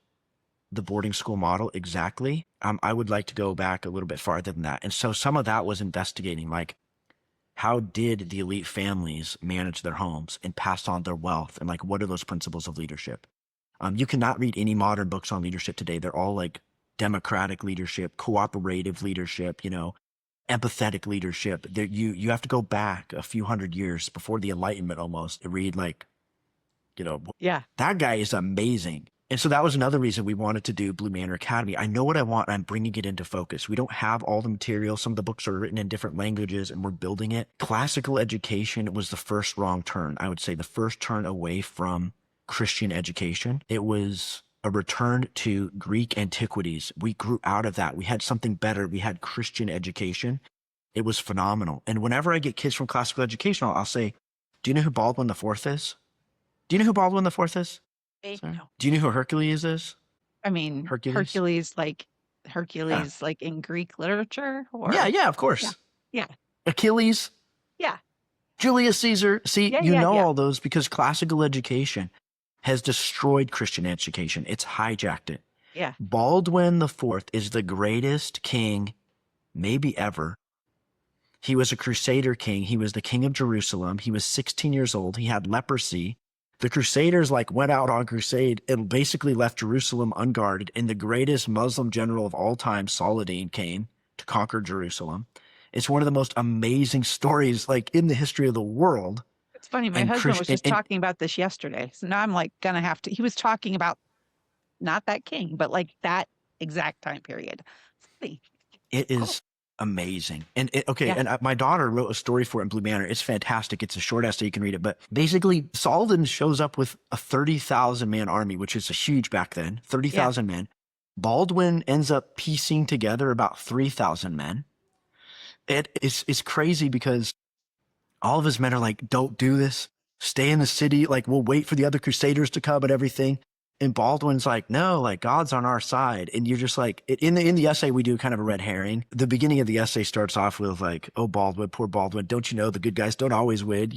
the boarding school model exactly. I would like to go back a little bit farther than that. And so some of that was investigating, like, how did the elite families manage their homes and pass on their wealth? And like, what are those principles of leadership? You cannot read any modern books on leadership today. They're all like democratic leadership, cooperative leadership, empathetic leadership. You have to go back a few hundred years before the Enlightenment almost to read like, Yeah. that guy is amazing. And so that was another reason we wanted to do Blue Manor Academy. I know what I want. I'm bringing it into focus. We don't have all the material. Some of the books are written in different languages and we're building it. Classical education was the first wrong turn. I would say the first turn away from Christian education. It was a return to Greek antiquities. We grew out of that. We had something better. We had Christian education. It was phenomenal. And whenever I get kids from classical education, I'll say, do you know who Baldwin the Fourth is? Do you know who Baldwin the Fourth is? No. Do you know who Hercules is? I mean, Hercules, like in Greek literature, or yeah, of course. Yeah. Achilles. Yeah. Julius Caesar. See, Yeah. all those because classical education has destroyed Christian education. It's hijacked it. Yeah. Baldwin the Fourth is the greatest king maybe ever. He was a crusader king. He was the king of Jerusalem. He was 16 years old. He had leprosy. The Crusaders went out on crusade and basically left Jerusalem unguarded. And the greatest Muslim general of all time, Saladin, came to conquer Jerusalem. It's one of the most amazing stories in the history of the world. It's funny. My husband was just talking about this yesterday. So now I'm going to have to, he was talking about not that king, but that exact time period. It is amazing. And my daughter wrote a story for it in Blue Manor. It's fantastic. It's a short essay. You can read it. But basically, Saladin shows up with a 30,000 man army, which is a huge back then, 30,000 men. Baldwin ends up piecing together about 3,000 men. It's crazy because all of his men are like, don't do this. Stay in the city. We'll wait for the other crusaders to come and everything. And Baldwin's like, no, God's on our side. And you're just in the essay, we do kind of a red herring. The beginning of the essay starts off with oh, Baldwin, poor Baldwin. Don't you know the good guys don't always win,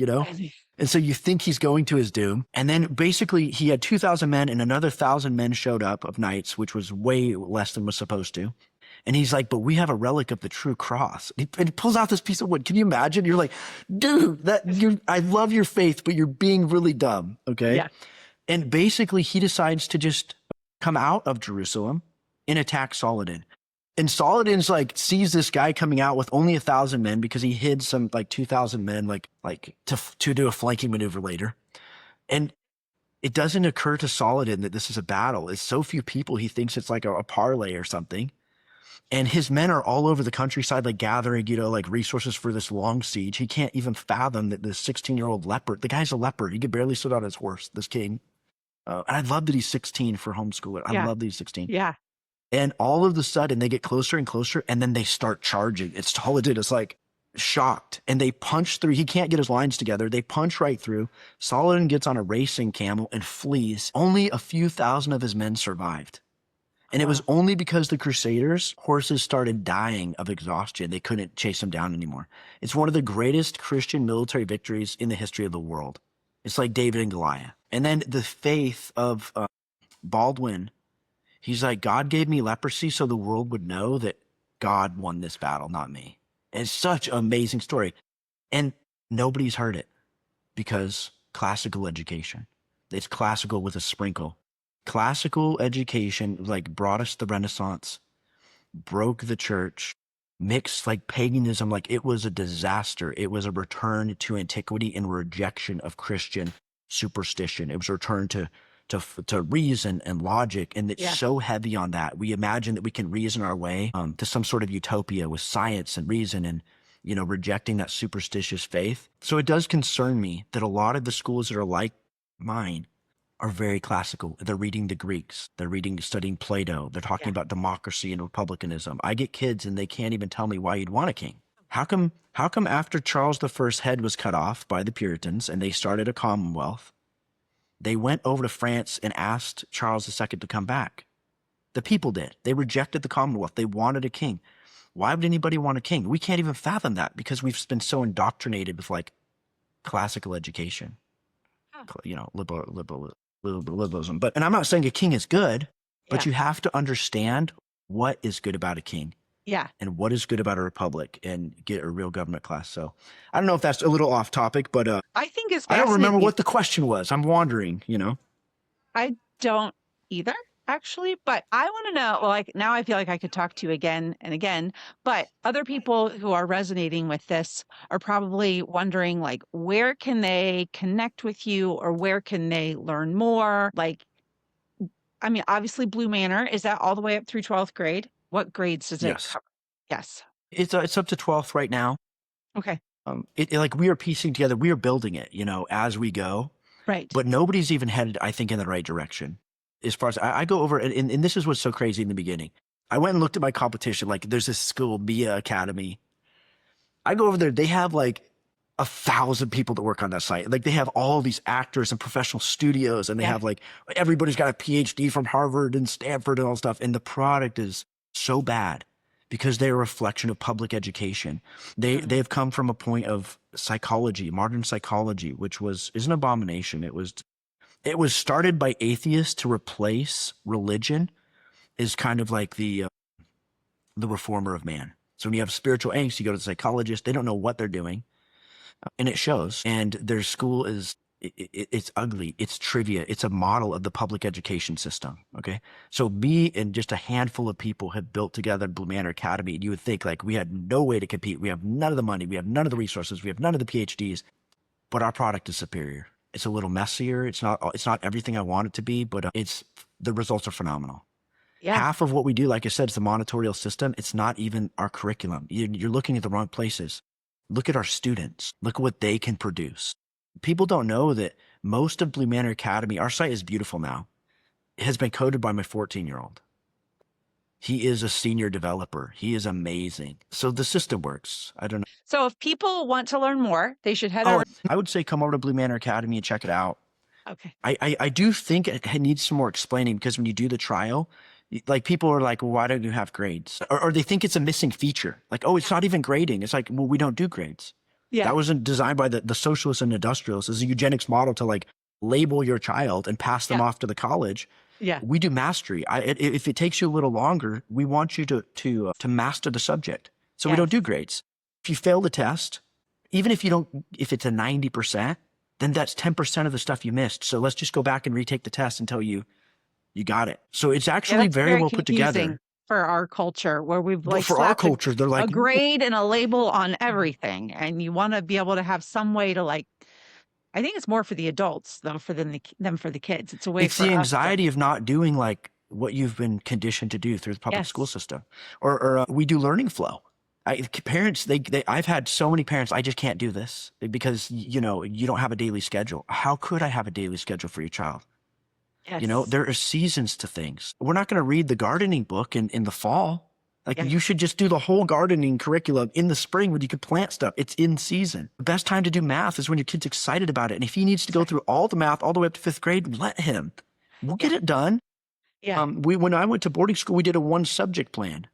And so you think he's going to his doom. And then basically he had 2,000 men and another 1,000 men showed up of knights, which was way less than was supposed to. And he's like, but we have a relic of the true cross. And he pulls out this piece of wood. Can you imagine? You're like, dude, I love your faith, but you're being really dumb. Okay. Yeah. And basically he decides to just come out of Jerusalem and attack Saladin. And Saladin's sees this guy coming out with only 1,000 men because he hid some 2,000 men to do a flanking maneuver later. And it doesn't occur to Saladin that this is a battle. It's so few people. He thinks it's a parlay or something. And his men are all over the countryside, gathering, resources for this long siege. He can't even fathom that this 16-year-old leper, the guy's a leper. He could barely sit on his horse, this king. And I love that he's 16 for homeschooling. I love that he's 16. Yeah. And all of a sudden they get closer and closer and then they start charging. It's Saladin is shocked and they punch through. He can't get his lines together. They punch right through. Saladin gets on a racing camel and flees. Only a few thousand of his men survived. And it was only because the Crusaders' horses started dying of exhaustion. They couldn't chase them down anymore. It's one of the greatest Christian military victories in the history of the world. It's like David and Goliath. And then the faith of Baldwin, he's like, God gave me leprosy so the world would know that God won this battle, not me. And it's such an amazing story. And nobody's heard it because classical education. It's classical with a sprinkle. Classical education brought us the Renaissance, broke the church, mixed paganism. It was a disaster. It was a return to antiquity and rejection of Christian superstition. It was a return to reason and logic. And it's so heavy on that. We imagine that we can reason our way to some sort of utopia with science and reason and, rejecting that superstitious faith. So it does concern me that a lot of the schools that are like mine are very classical. They're reading the Greeks. They're studying Plato. They're talking about democracy and republicanism. I get kids and they can't even tell me why you'd want a king. How come after Charles I's head was cut off by the Puritans and they started a commonwealth, they went over to France and asked Charles II to come back? The people did. They rejected the commonwealth. They wanted a king. Why would anybody want a king? We can't even fathom that because we've been so indoctrinated with classical education, liberalism. And I'm not saying a king is good, but you have to understand what is good about a king. Yeah. And what is good about a republic and get a real government class. So I don't know if that's a little off topic, but I think it's I don't remember what the question was. I'm wandering, I don't either, actually, but I want to know, well, like now I feel like I could talk to you again and again, but other people who are resonating with this are probably wondering like where can they connect with you or where can they learn more? Like, I mean, obviously Blue Manor, is that all the way up through 12th grade? What grades does it Yes. cover? Yes. It's up to 12th right now. Okay. Like we are piecing together, we are building it, as we go, Right. but nobody's even headed, I think, in the right direction. As far as I go over, and this is what's so crazy in the beginning. I went and looked at my competition. Like there's this school, Mia Academy. I go over there, they have like 1,000 people that work on that site. Like they have all these actors and professional studios, and they Yeah. have like everybody's got a PhD from Harvard and Stanford and all stuff. And the product is so bad because they're a reflection of public education. Mhm. They've come from a point of psychology, modern psychology, which is an abomination. It was started by atheists to replace religion, is kind of like the reformer of man. So when you have spiritual angst, you go to the psychologist. They don't know what they're doing, and it shows. And their school it's ugly. It's trivia. It's a model of the public education system. Okay, so me and just a handful of people have built together Blue Manor Academy, and you would think like we had no way to compete. We have none of the money. We have none of the resources. We have none of the PhDs, but our product is superior. It's a little messier. It's not everything I want it to be, but it's the results are phenomenal. Yeah. Half of what we do, like I said, is the monitorial system. It's not even our curriculum. You're looking at the wrong places. Look at our students. Look at what they can produce. People don't know that most of Blue Manor Academy, our site is beautiful now. It has been coded by my 14-year-old. He is a senior developer. He is amazing. So the system works. I don't know. So if people want to learn more, they should head Oh, over. I would say come over to Blue Manor Academy and check it out. Okay. I do think it needs some more explaining because when you do the trial, like people are like, well, why don't you have grades? Or they think it's a missing feature. Like, oh, it's not even grading. It's like, well, we don't do grades. Yeah. That wasn't designed by the socialists and industrialists as a eugenics model to like label your child and pass them Yeah. off to the college. Yeah. We do mastery. If it takes you a little longer, we want you to master the subject. So we don't do Yes. grades. If you fail the test, even if you don't, if it's a 90%, then that's 10% of the stuff you missed. So let's just go back and retake the test until you got it. So it's Yeah, actually that's very very well put confusing together. for our culture where we've But like for our slapped culture, they're a like, grade and a label on everything. And you want to be able to have some way to like, I think it's more for the adults though, for than for the kids. It's a way it's the for us to, anxiety of not doing like what you've been conditioned to do through the public school yes. system. Or we do learning flow. Parents, I've had so many parents, I just can't do this because, you don't have a daily schedule. How could I have a daily schedule for your child? Yes. There are seasons to things. We're not going to read the gardening book in the fall. Like Yeah. you should just do the whole gardening curriculum in the spring when you could plant stuff. It's in season. The best time to do math is when your kid's excited about it. And if he needs to That's go right. through all the math all the way up to 5th grade, let him. We'll Yeah. get it done. Yeah. When I went to boarding school, we did a one subject plan.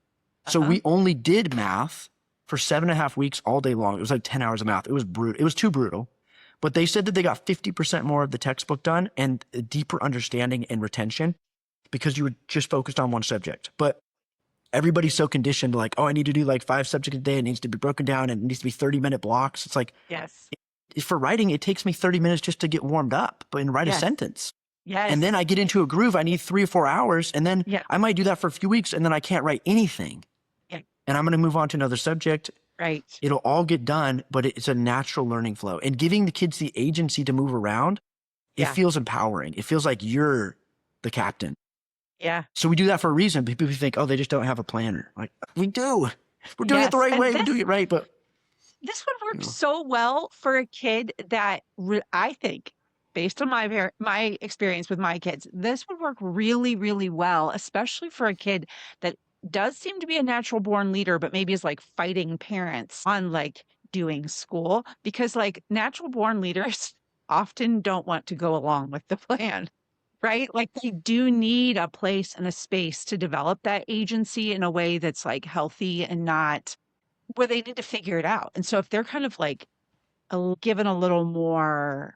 So Uh-huh. we only did math for 7.5 weeks all day long. It was like 10 hours of math. It was brutal. It was too brutal. But they said that they got 50% more of the textbook done and a deeper understanding and retention because you were just focused on one subject. But everybody's so conditioned like, oh, I need to do like 5 subjects a day. It needs to be broken down and it needs to be 30-minute blocks. It's like Yes. for writing, it takes me 30 minutes just to get warmed up and write a Yes. sentence. And then Yes. I get into a groove. I need 3 or 4 hours. And then Yeah. I might do that for a few weeks and then I can't write anything. Yeah. And I'm going to move on to another subject. Right. It'll all get done, but it's a natural learning flow. And giving the kids the agency to move around, it Yeah. feels empowering. It feels like you're the captain. Yeah. So we do that for a reason. People think, oh, they just don't have a planner. Like, we do. We're doing it the Yes. right And way. We're doing it right. But this would work you know, so well for a kid that I think, based on my experience with my kids, this would work really, really well, especially for a kid that does seem to be a natural born leader, but maybe is like fighting parents on like doing school because like natural born leaders often don't want to go along with the plan. Right? Like they do need a place and a space to develop that agency in a way that's like healthy and not where they need to figure it out. And so if they're kind of like given a little more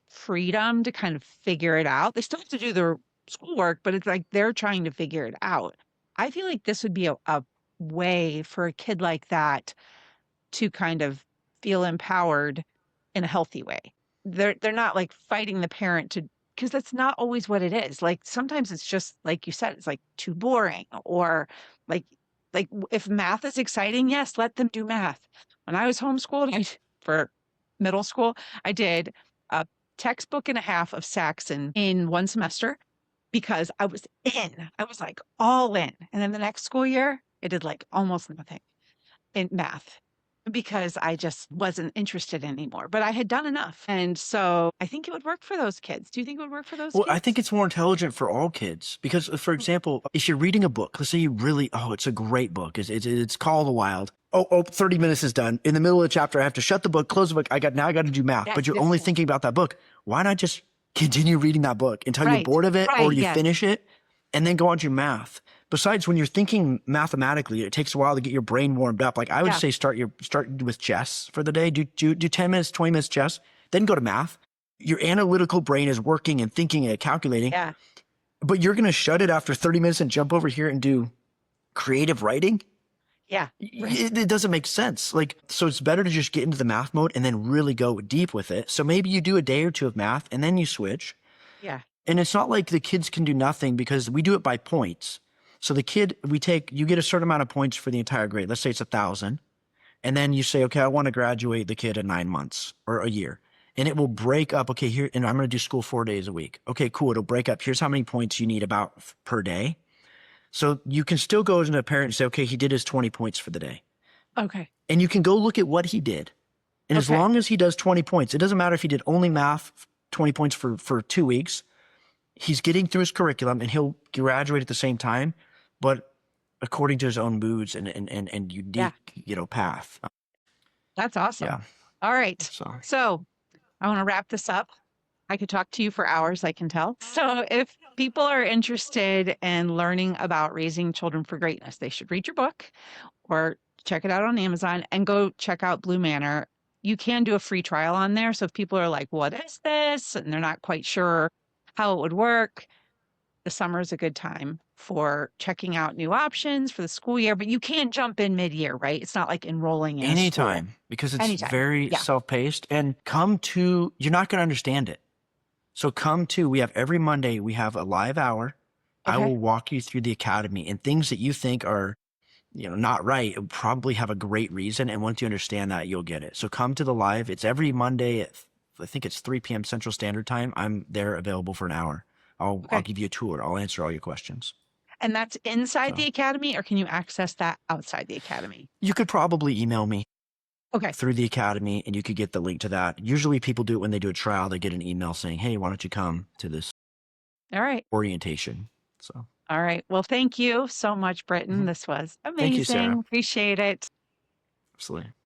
freedom to kind of figure it out, they still have to do their schoolwork, but it's like they're trying to figure it out. I feel like this would be a way for a kid like that to kind of feel empowered in a healthy way. They're not like fighting the parent to because that's not always what it is. Like sometimes it's just like you said, it's like too boring or like if math is exciting, yes, let them do math. When I was homeschooled, for middle school, I did a textbook and a half of Saxon in one semester because I was in. I was like all in. And then the next school year, I did like almost nothing in math because I just wasn't interested anymore. But I had done enough. And so I think it would work for those kids. Do you think it would work for those Well, I think kids? it's more intelligent for all kids because, for example, if you're reading a book, let's say you really, oh, it's a great book. It's Call of the Wild. Oh, 30 minutes is done. In the middle of the chapter, I have to shut the book, close the book. Now I got to do math, Yes, but you're yes, only yes. thinking about that book. Why not just continue reading that book until you're Right, bored of it or right, you yes. finish it and then go on to your math? Besides, when you're thinking mathematically, it takes a while to get your brain warmed up. Like I would Yeah, say, start with chess for the day. Do 10 minutes, 20 minutes chess, then go to math. Your analytical brain is working and thinking and calculating, yeah, but you're going to shut it after 30 minutes and jump over here and do creative writing? yeah. Right. It doesn't make sense. Like, so it's better to just get into the math mode and then really go deep with it. So maybe you do a day or two of math and then you switch. Yeah. And it's not like the kids can do nothing because we do it by points. So you get a certain amount of points for the entire grade. Let's say it's 1,000. And then you say, okay, I want to graduate the kid in 9 months or a year. And it will break up. Okay, here, and I'm going to do school 4 days a week. Okay, cool. It'll break up. Here's how many points you need about per day. So you can still go as a parent and say, okay, he did his 20 points for the day. Okay. And you can go look at what he did. And as Okay. long as he does 20 points, it doesn't matter if he did only math 20 points for 2 weeks. He's getting through his curriculum and he'll graduate at the same time, but according to his own moods and Yeah. unique, path. That's awesome. Yeah. All right. So So I want to wrap this up. I could talk to you for hours, I can tell. So if people are interested in learning about raising children for greatness, they should read your book or check it out on Amazon and go check out Blue Manor. You can do a free trial on there. So if people are like, what is this? And they're not quite sure how it would work, the summer is a good time for checking out new options for the school year, but you can't jump in mid-year, right? It's not like enrolling in a school. anytime, because it's Anytime. very Yeah. self-paced, and you're not going to understand it. So we have every Monday, we have a live hour. I Okay. will walk you through the academy and things that you think are, not right, it probably have a great reason. And once you understand that, you'll get it. So come to the live. It's every Monday at, I think it's 3 p.m. Central Standard Time. I'm there available for an hour. I'll Okay. give you a tour. I'll answer all your questions. And that's inside the So academy, or can you access that outside the academy? you could probably email me Okay. through the academy and you could get the link to that. Usually people do it when they do a trial. They get an email saying, hey, why don't you come to this All right. orientation? So All right. Well, thank you so much, Britton. mhm. This was Thank you, amazing. Sarah. Appreciate it. Absolutely.